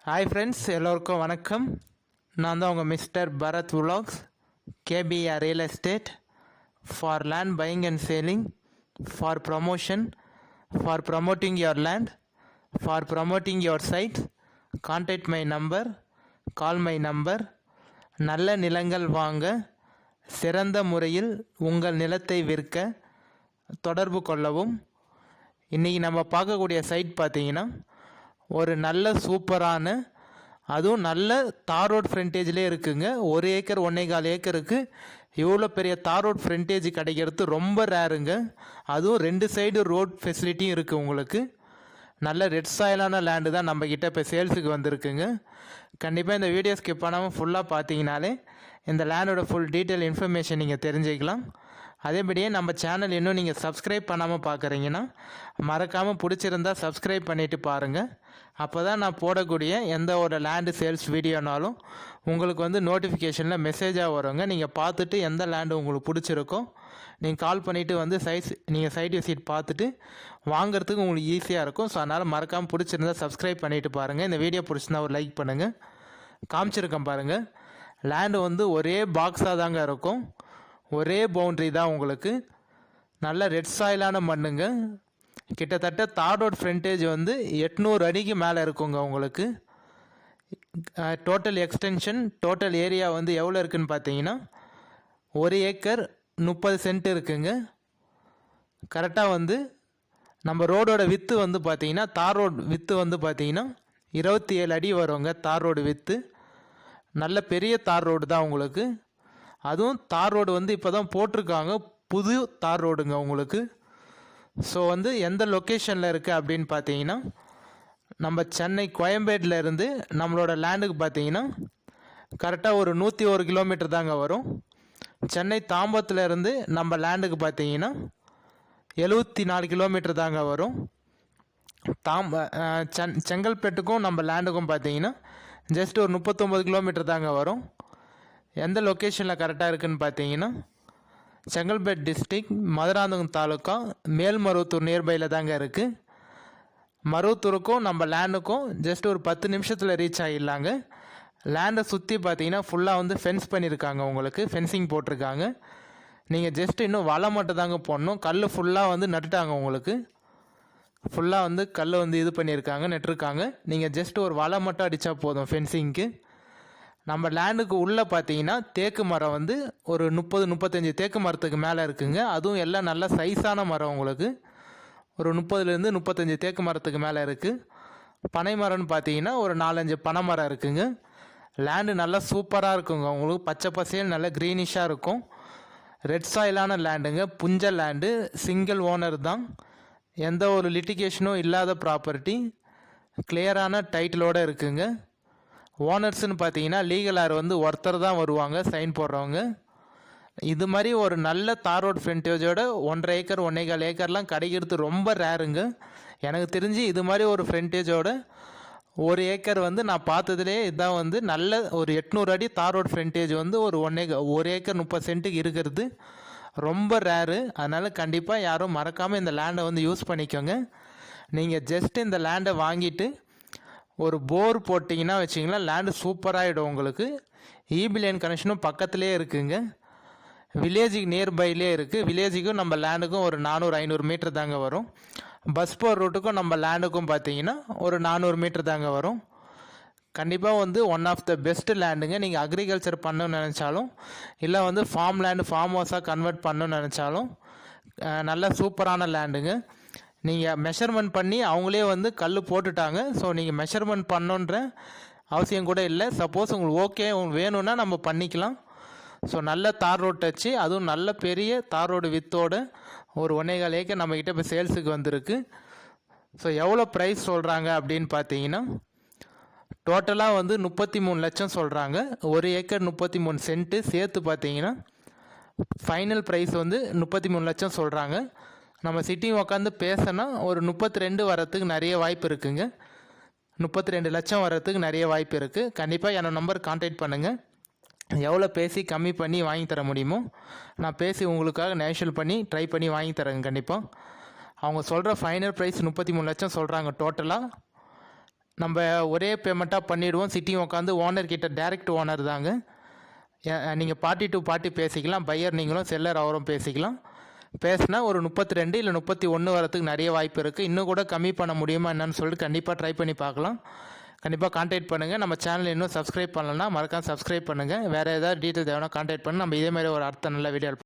Hi friends, எல்லோருக்கும் வணக்கம். நான் தான் உங்கள் mister Bharat vlogs. KPR real estate for land buying and selling, for promotion, for promoting your land, for promoting your site. Contact my number, call my number. நல்ல நிலங்கள் வாங்க, சிறந்த முறையில் உங்கள் நிலத்தை விற்க தொடர்பு கொள்ளவும். இன்றைக்கி நம்ம பார்க்கக்கூடிய சைட் பார்த்தீங்கன்னா ஒரு நல்ல சூப்பரான, அதுவும் நல்ல தார் ரோட் ஃப்ரண்டேஜ்லேயே இருக்குங்க. 1 ஏக்கர் 1.25 ஏக்கருக்கு இவ்வளோ பெரிய தார் ரோட் ஃப்ரண்டேஜ் கிடைக்கிறது ரொம்ப ரேருங்க. அதுவும் 2 சைடு ரோட் ஃபெசிலிட்டியும் இருக்குது உங்களுக்கு. நல்ல ரெட் சாயிலான லேண்டு தான் நம்மக்கிட்ட இப்போ சேல்ஸுக்கு வந்திருக்குங்க. கண்டிப்பாக இந்த வீடியோ ஸ்கிப் பண்ணாமல் ஃபுல்லாக பார்த்தீங்கனாலே இந்த லேண்டோட ஃபுல் டீட்டெயில் இன்ஃபர்மேஷன் நீங்கள் தெரிஞ்சுக்கலாம். அதேபடியே நம்ம சேனல் இன்னும் நீங்கள் சப்ஸ்கிரைப் பண்ணாமல் பார்க்குறீங்கன்னா மறக்காமல் பிடிச்சிருந்தால் சப்ஸ்கிரைப் பண்ணிவிட்டு பாருங்கள். அப்போ தான் நான் போடக்கூடிய எந்த ஒரு லேண்டு சேல்ஸ் வீடியோனாலும் உங்களுக்கு வந்து நோட்டிஃபிகேஷனில் மெசேஜாக வருங்க. நீங்கள் பார்த்துட்டு எந்த லேண்டு உங்களுக்கு பிடிச்சிருக்கோ நீங்கள் கால் பண்ணிவிட்டு வந்து நீங்கள் சைட் விசிட் பார்த்துட்டு வாங்குறதுக்கு உங்களுக்கு ஈஸியாக இருக்கும். ஸோ அதனால் மறக்காமல் பிடிச்சிருந்தால் சப்ஸ்கிரைப் பண்ணிவிட்டு பாருங்கள். இந்த வீடியோ பிடிச்சிருந்தா ஒரு லைக் பண்ணுங்கள். காமிச்சிருக்கேன் பாருங்கள். லேண்டு வந்து ஒரே பாக்ஸாக தாங்க இருக்கும், ஒரே பவுண்ட்ரி தான் உங்களுக்கு. நல்ல ரெட் சாயிலான மண்ணுங்க. கிட்டத்தட்ட தார் ரோட் ஃப்ரண்டேஜ் வந்து 800 அடிக்கு மேலே இருக்குங்க உங்களுக்கு. டோட்டல் எக்ஸ்டென்ஷன், டோட்டல் ஏரியா வந்து எவ்வளோ இருக்குதுன்னு பார்த்தீங்கன்னா 1 ஏக்கர் 30 சென்ட் இருக்குங்க. கரெக்டாக வந்து நம்ம ரோடோட வித்து வந்து பார்த்தீங்கன்னா, தார் ரோடு வித்து வந்து பார்த்தீங்கன்னா 27 அடி வருங்க தார் ரோடு வித்து. நல்ல பெரிய தார் ரோடு தான் உங்களுக்கு. அதுவும் தார் ரோடு வந்து இப்போ தான் போட்டிருக்காங்க, புது தார் ரோடுங்க உங்களுக்கு. ஸோ வந்து எந்த லொக்கேஷனில் இருக்குது அப்படின்னு பார்த்தீங்கன்னா, நம்ம சென்னை கோயம்பேட்டில் இருந்து நம்மளோட லேண்டுக்கு பார்த்தீங்கன்னா கரெக்டாக ஒரு 101 கிலோமீட்டர் தாங்க வரும். சென்னை தாம்பரத்தில் இருந்து நம்ம லேண்டுக்கு பார்த்தீங்கன்னா 74 கிலோமீட்டர் தாங்க வரும். செங்கல்பேட்டுக்கும் நம்ம லேண்டுக்கும் பார்த்தீங்கன்னா ஜஸ்ட் ஒரு 39 கிலோமீட்டர் தாங்க வரும். எந்த லொக்கேஷனில் கரெக்டாக இருக்குதுன்னு பார்த்தீங்கன்னா செங்கல்பேட் டிஸ்ட்ரிக்ட், மதுராந்தகம் தாலுக்கா, மேல்மருவத்தூர் நியர்பையில் தாங்க இருக்குது. மருவத்தூருக்கும் நம்ம லேண்டுக்கும் ஜஸ்ட் ஒரு 10 நிமிஷத்தில் ரீச் ஆகிடலாங்க. லேண்டை சுற்றி பார்த்தீங்கன்னா ஃபுல்லாக வந்து ஃபென்ஸ் பண்ணியிருக்காங்க, உங்களுக்கு ஃபென்சிங் போட்டிருக்காங்க. நீங்கள் ஜஸ்ட் இன்னும் வலை மட்டும் தாங்க போடணும். கல் ஃபுல்லாக வந்து நட்டுட்டாங்க உங்களுக்கு. ஃபுல்லாக வந்து கல் வந்து இது பண்ணியிருக்காங்க, நட்டுருக்காங்க. நீங்கள் ஜஸ்ட் ஒரு வலை மட்டும் அடித்தா போதும் ஃபென்சிங்க்கு. நம்ம லேண்டுக்கு உள்ளே பார்த்தீங்கன்னா தேக்கு மரம் வந்து ஒரு 30-35 தேக்கு மரத்துக்கு மேலே இருக்குங்க. அதுவும் எல்லாம் நல்ல சைஸான மரம் உங்களுக்கு. ஒரு 30லேருந்து 35 தேக்கு மரத்துக்கு மேலே இருக்குது. பனை மரம்னு பார்த்தீங்கன்னா ஒரு 4-5 பனை மரம் இருக்குங்க. லேண்டு நல்லா சூப்பராக இருக்குங்க உங்களுக்கு. பச்சை பசேல் நல்ல க்ரீனிஷாக இருக்கும். ரெட் சாயிலான லேண்டுங்க, புஞ்ச லேண்டு, சிங்கிள் ஓனர் தான். எந்த ஒரு லிட்டிகேஷனும் இல்லாத ப்ராப்பர்ட்டி, கிளியரான டைட்டிலோடு இருக்குங்க. ஓனர்ஸ்னு பார்த்தீங்கன்னா லீகலார் வந்து ஒருத்தர் தான் வருவாங்க, சைன் போடுறவங்க. இது மாதிரி ஒரு நல்ல தார் ரோட் ஃப்ரண்டேஜோட 1.5 ஏக்கர் 1.25 ஏக்கர்லாம் கிடைக்கிறது ரொம்ப ரேருங்க. எனக்கு தெரிஞ்சு இது மாதிரி ஒரு ஃப்ரண்டேஜோட 1 ஏக்கர் வந்து நான் பார்த்ததுலேயே இதுதான் வந்து நல்ல ஒரு 800 அடி தார் ரோட் ஃப்ரண்டேஜ் வந்து ஒரு 1 ஏக்கர் 30 சென்ட்டுக்கு இருக்கிறது ரொம்ப ரேரு. அதனால் கண்டிப்பாக யாரும் மறக்காமல் இந்த லேண்டை வந்து யூஸ் பண்ணிக்கோங்க. நீங்கள் ஜஸ்ட் இந்த லேண்டை வாங்கிட்டு ஒரு போர் போட்டிங்கன்னா வச்சிங்களா, லேண்டு சூப்பராகிடும் உங்களுக்கு. ஈபி லைன் கனெக்ஷனும் பக்கத்துலேயே இருக்குங்க. வில்லேஜுக்கு நியர்பைலே இருக்குது. வில்லேஜுக்கும் நம்ம லேண்டுக்கும் ஒரு 400-500 மீட்டர் தாங்க வரும். பஸ் போர் ரூட்டுக்கும் நம்ம லேண்டுக்கும் பார்த்தீங்கன்னா ஒரு 400 மீட்டர் தாங்க வரும். கண்டிப்பாக வந்து ஒன் ஆஃப் த பெஸ்ட் லேண்டுங்க. நீங்கள் அக்ரிகல்ச்சர் பண்ணணும்னு நினச்சாலும், இல்லை வந்து ஃபார்ம் லேண்டு ஃபார்ம் ஹவுஸாக கன்வெர்ட் பண்ணணும்னு நினச்சாலும் நல்ல சூப்பரான லேண்டுங்க. நீங்கள் மெஷர்மெண்ட் பண்ணி அவங்களே வந்து கல் போட்டுட்டாங்க. ஸோ நீங்கள் மெஷர்மெண்ட் பண்ணணுன்ற அவசியம் கூட இல்லை. சப்போஸ் உங்களுக்கு ஓகே உங்களுக்கு வேணும்னா நம்ம பண்ணிக்கலாம். ஸோ நல்ல தார் ரோட் டச்சு, அதுவும் நல்ல பெரிய தார் ரோடு வித்தோட ஒரு 1.25 ஏக்கர் நம்மக்கிட்ட இப்போ சேல்ஸுக்கு வந்திருக்கு. ஸோ எவ்வளோ ப்ரைஸ் சொல்கிறாங்க அப்படின்னு பார்த்தீங்கன்னா டோட்டலாக வந்து 33 லட்சம் சொல்கிறாங்க. 1 ஏக்கர் 33 சென்ட்டு சேர்த்து பார்த்தீங்கன்னா ஃபைனல் ப்ரைஸ் வந்து 33 லட்சம் சொல்கிறாங்க. நம்ம சிட்டிங் உட்காந்து பேசினா ஒரு 32 வரத்துக்கு நிறைய வாய்ப்பு இருக்குங்க. 32 லட்சம் வரத்துக்கு நிறைய வாய்ப்பு இருக்குது. கண்டிப்பாக என்னோடய நம்பர் கான்டாக்ட் பண்ணுங்கள். எவ்வளோ பேசி கம்மி பண்ணி வாங்கி தர முடியுமோ நான் பேசி உங்களுக்காக நேஷனல் பண்ணி ட்ரை பண்ணி வாங்கி தரேங்க. கண்டிப்பாக அவங்க சொல்கிற ஃபைனல் ப்ரைஸ் 33 லட்சம் சொல்கிறாங்க டோட்டலாக. நம்ம ஒரே பேமெண்ட்டாக பண்ணிவிடுவோம். சிட்டிங் உட்காந்து ஓனர்கிட்ட டைரக்ட் ஓனர் தாங்க. நீங்கள் பார்ட்டி டு பார்ட்டி பேசிக்கலாம். பையர் நீங்களும் செல்லர் அவரும் பேசிக்கலாம். பேசினா ஒரு 32 இல்லை 31 வரத்துக்கு நிறைய வாய்ப்பு இருக்குது. இன்னும் கூட கம்மி பண்ண முடியுமா என்னன்னு சொல்லிட்டு கண்டிப்பாக ட்ரை பண்ணி பார்க்கலாம். கண்டிப்பாக கான்டாக்ட் பண்ணுங்கள். நம்ம சேனல் இன்னும் சப்ஸ்கிரைப் பண்ணலன்னா மறக்காம சப்ஸ்கிரைப் பண்ணுங்கள். வேறு ஏதாவது டீட்டெயில் தேவைன்னா கான்டாக்ட் பண்ணி நம்ம இதே மாதிரி ஒரு அடுத்த நல்ல வீடியோ